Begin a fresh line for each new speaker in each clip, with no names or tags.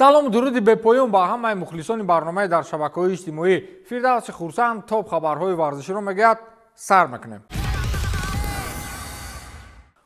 салому дуруди бепоён ба ҳамаи мухлисони барномаи дар шабакаҳои иҷтимоӣ. Фирдавси хурсанд топ хабарҳои варзиширо мегӯяд. сар мекунем.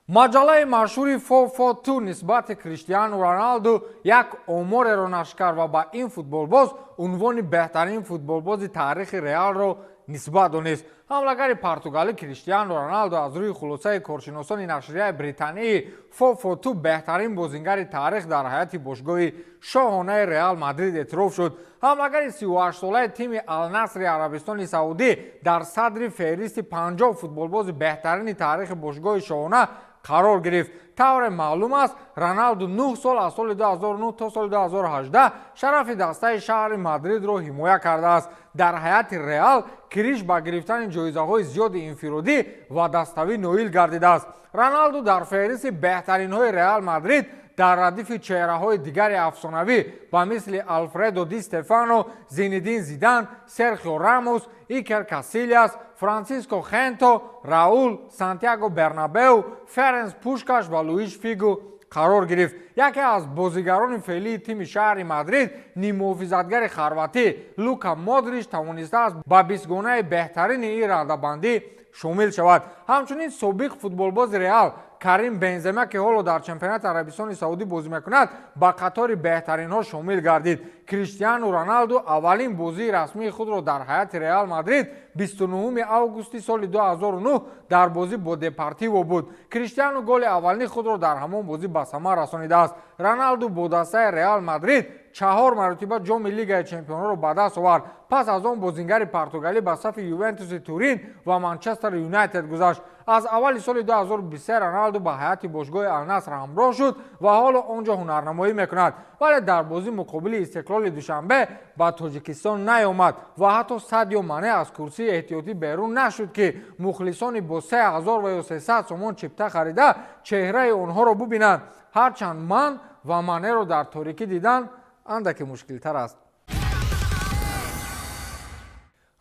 маҷаллаи машҳури 442 нисбати Криштиану Роналду як омореро нашр кард ва ба ин футболбоз унвони беҳтарин футболбози таърихи Реалро нисбат донист. ҳамлагари португалӣ Криштиану Роналду аз рӯи хулосаи коршиносони нашрияи британии 442 беҳтарин бозингари таърих дар ҳаёти бошгоҳи шоҳонаи Реал Мадрид эътироф шуд. ҳамлагари 38-солаи тими Ал-Насри Арабистони Саудӣ дар садри феҳристи 50 футболбози беҳтарини таърихи бошгоҳи шоҳона қарор гирифт. тавре маълум аст, Роналду 9 сол аз соли 2009 то соли 2018 шарафи дастаи шаҳри Мадридро ҳимоя кардааст. дар ҳаёти Реал кириш ба гирифтани ҷоизаҳои зиёди инфиродӣ ва dastavӣ ноил гардидааст. Роналду дар феҳристи беҳтаринҳои Реал Мадрид дар радифи чеҳраҳои дигари афсонавӣ ба мисли Алфредо Ди Стефано, Зинедин Зидан, Серхио Рамос, Икер Касилияс, Франсиско Хенто, Раул, Сантьяго Бернабеу, Ференс Пушкаш ва Луиш Фигу қарор гирифт. яке аз бозигарони феълии тими шаҳри Мадрид, нимуҳофизатгари хорватӣ Лука Модрич тавонистааст ба бистгонаи беҳтарини ин радабандӣ шомил шавад. ҳамчунин собиқ футболбози Реал Карим Бензема ки ҳоло дар чемпионати Арабистони Саудӣ бозӣ мекунад, ба қатори беҳтаринҳо шомил гардид. Криштиану Роналду аввалин бозии расмии худро дар ҳаёти Реал Мадрид 29 августи соли 2009 дар бозӣ бо Депортиво буд. Криштиану голи аввалини худро дар ҳамон бозӣ ба самар расонидааст. Роналду бо дастаи Реал Мадрид 4 маротиба ҷоми Лигаи Чемпионҳоро ба даст овард. пас аз он бозингари португалӣ ба сафи Ювентуси Турин ва Манчестер Юнайтед гузашт. аз аввали соли 2023 Роналду ба ҳаёти бошгоҳи Ал-Наср ҳамроҳ шуд ва ҳоло он ҷо ҳунарнамоӣ мекунад. вале дар бозӣ муқобили Истиқлоли Душанбе ба Тоҷикистон наомад ва ҳатто Садио Мане аз курсии эҳтиётӣ берун нашуд ки мухлисони бо 3300 сомон чипта харида чеҳраи онҳоро бубинанд. ҳарчанд ман ва Манеро дар торикӣ дидан андаке мушкилтар аст.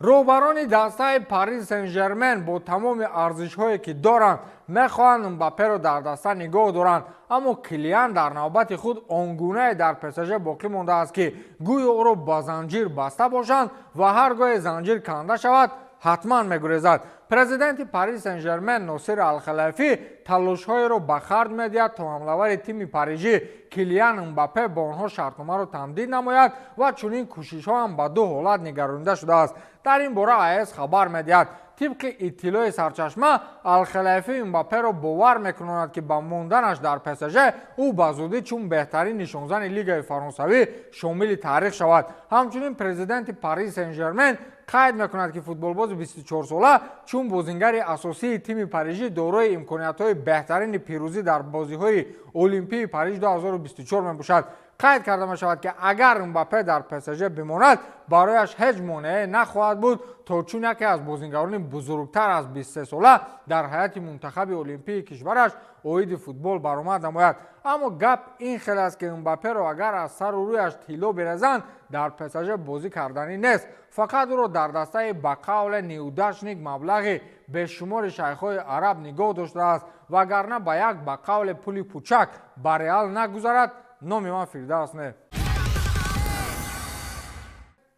роҳбарони дастаи Пари Сен-Жермен бо тамоми арзишҳое ки доранд мехоҳанд Мбапперо дар даста нигоҳ доранд, аммо Килиан дар навбати худ он гунае дар ПСЖ боқӣ мондааст ки гӯё ӯро ба занҷир баста бошанд ва ҳар гоҳе занҷир канда шавад, ҳатман мегурезад. президенти Пари Сен-Жермен Носир Алхелайфӣ талошҳоеро ба харҷ медиҳад то ҳамлавари тими парижӣ Килиан Мбаппе бо онҳо шартномаро тамдид намояд ва чунин кӯшишҳо ҳам ба ду ҳолат нигаронида шудааст. дар ин бора АС хабар медиҳад. тибқи иттилои сарчашма, Алхелайфӣ Мбапперо бовар мекунонад ки ба монданаш дар ПСЖ ӯ ба зудӣ чун беҳтарин нишонзани Лигаи Фаронсавӣ шомили таърих шавад. ҳамчунин президенти Пари Сен-Жермен қайд мекунад ки футболбози 24-сола чун бозингари асосии тими парижӣ дорои имкониятҳои беҳтарини пирӯзӣ дар бозиҳои Олимпии Париж 2024 мебошад. қайд карда мешавад ки агар Мбаппе дар ПСЖ бимонад, барояш ҳеҷ монеъе нахоҳад буд то чун яке аз бозингарони бузургтар аз 23-сола дар ҳаёти мунтахаби олимпии кишвараш оиди футбол баромад намояд. аммо гап ин хел аст ки Мбапперо агар аз сару рӯяш тилло бирезанд, дар ПСЖ бозӣ карданӣ нест. фақат ӯро дар дастаи ба қавле неудачник маблағи бешумори шайхҳои араб нигоҳ доштааст, вагарна ба як ба қавле пули пӯчак ба Реал нагузарад. номи ман Фирдавс не.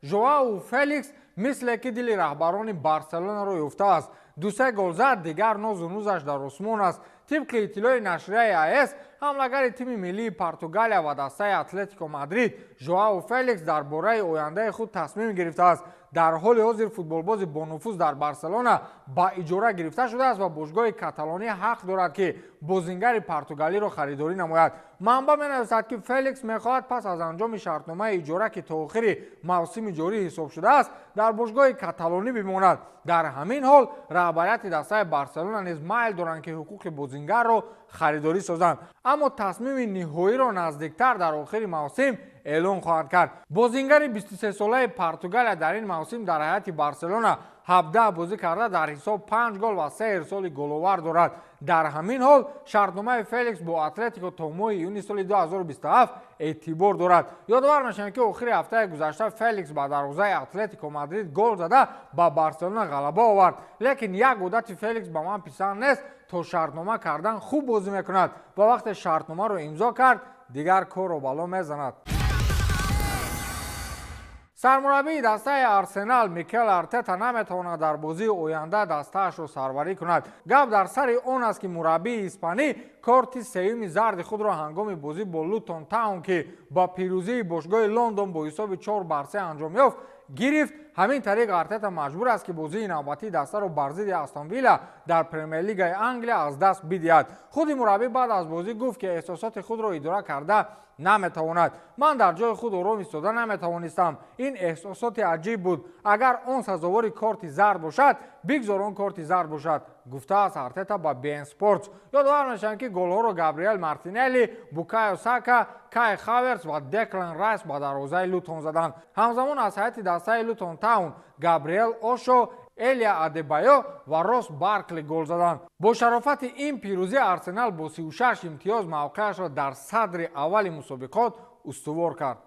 Жоао Феликс мисле ки дили раҳбарони Барселонаро ёфтааст. 2 гол зад, дигар нозу нӯзаш дар осмон аст. тибқи иттилои нашрияи АС, ҳамлагари тими миллии Португалия ва дастаи Атлетико Мадрид Жоао Феликс дар бораи ояндаи худ тасмим гирифтааст. дар ҳоли ҳозир футболбози бонуфуз дар Барселона ба иҷора гирифта шудааст ва бошгоҳи Каталонӣ ҳақ дорад ки бозингари португалиро харидорӣ намояд. манба менависад ки Феликс мехоҳад пас аз анҷоми шартномаи иҷора ки то охири мавсими ҷорӣ ҳисоб шудааст, дар бошгоҳи Каталонӣ бимонад. дар ҳамин ҳол раҳбарияти дастаи Барселона низ майл доранд ки ҳуқуқи бозингарро харидорӣ созанд, аммо тасмими ниҳоиро наздиктар дар охири мавсим эълон хоҳанд кард. бозингари 23-солаи Португалия дар ин мавсим дар ҳаёти Барселона 17 бозӣ карда дар ҳисоб 5 гол ва 3 ирсоли головар дорад. дар ҳамин ҳол шартномаи Феликс бо Атлетико то моҳи июни соли 2027 эътибор дорад. ёдовар мешавем ки охири ҳафтаи гузашта Феликс ба дарвозаи Атлетико Мадрид гол зада ба Барселона ғалаба овард. лекин як одати Феликс ба ман писанд нест, то шартнома кардан хуб бозӣ мекунад ва вақте шартномаро имзо кард, дигар корро бало мезанад. سرمربی دسته ارسنال میکل ارتتا نمیتواند در بازی آینده دسته‌اش را سروری کند. گپ در سر آن است که مربی اسپانی کارت سوم زرد خود را هنگام بازی با لوتون تاون که با پیروزی باشگاه لندن با حساب 4-3 انجام یافت گرفت. همین طریق ارتتا مجبور است که بازی نوبتی دسته را بر ضد استون ویلا در پرمیر لیگ انگلیس از دست بدهد. خود مربی بعد از بازی گفت که احساسات خود را اداره کرده نمیتواند. من در جای خود آرام ایستاده نمیتوانستم. این احساسات عجیب بود. اگر آن سزاوار کارت زرد باشد بگذار آن کارت زرد باشد، گفته است ارتتا با بین اسپورتس. یادآور میشن که گل‌ها را گابریل مارتینلی، بوکایو ساکا، کای هاورتز و دکلن رایس با دروازه لوتون زدند. همزمان از هیئت دسته لوتون تاون گابریل اوشو، الیا ادبایو و روس بارکلی گل زدند. با شرافت این پیروزی ارسنال با 36 امتیاز موقعش را در صدر اول مسابقات استوار کرد.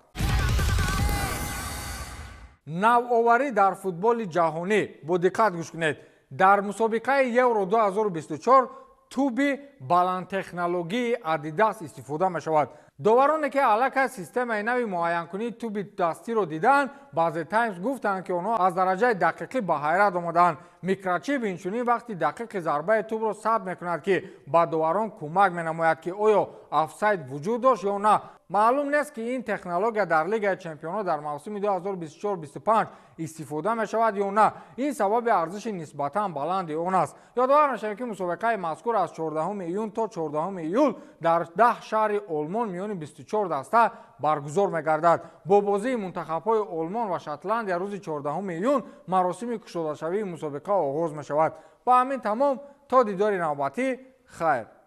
نوآوری در فوتبال جهانی. با دقت گوش کنید. در مسابقه یورو 2024 توپ بلند تکنولوژی آدیداس استفاده می شود. داورانی که علاقه سیستم نوی معین کنی توپ دستی رو دیدن، بعضی تایمز گفتند که آنها از درجه دقیقی به حیرت آمدند. میکروچیپ اینچنین وقتی دقیق ضربه توپ رو ثبت میکند که به داوران کمک مینماید که آیا آفساید وجود داشت یا نه. معلوم نیست که این تکنولوژی در لیگ چمپیون‌ها در موسم 2024-25 استفاده می شود یا نه. این سبب ارزش نسبتاً بلند آن است. یادآور می‌شویم که مسابقه مذکور از 14 ایون تا 14 ایول در 10 شهر آلمان میان 24 دسته برگزار می‌گردد. با بازی منتخب‌های آلمان و شاتلند روز 14 ایون مراسم گشوده‌شوی مسابقه آغاز می‌شود. با همین تمام تا دیدار نوبتی خیر.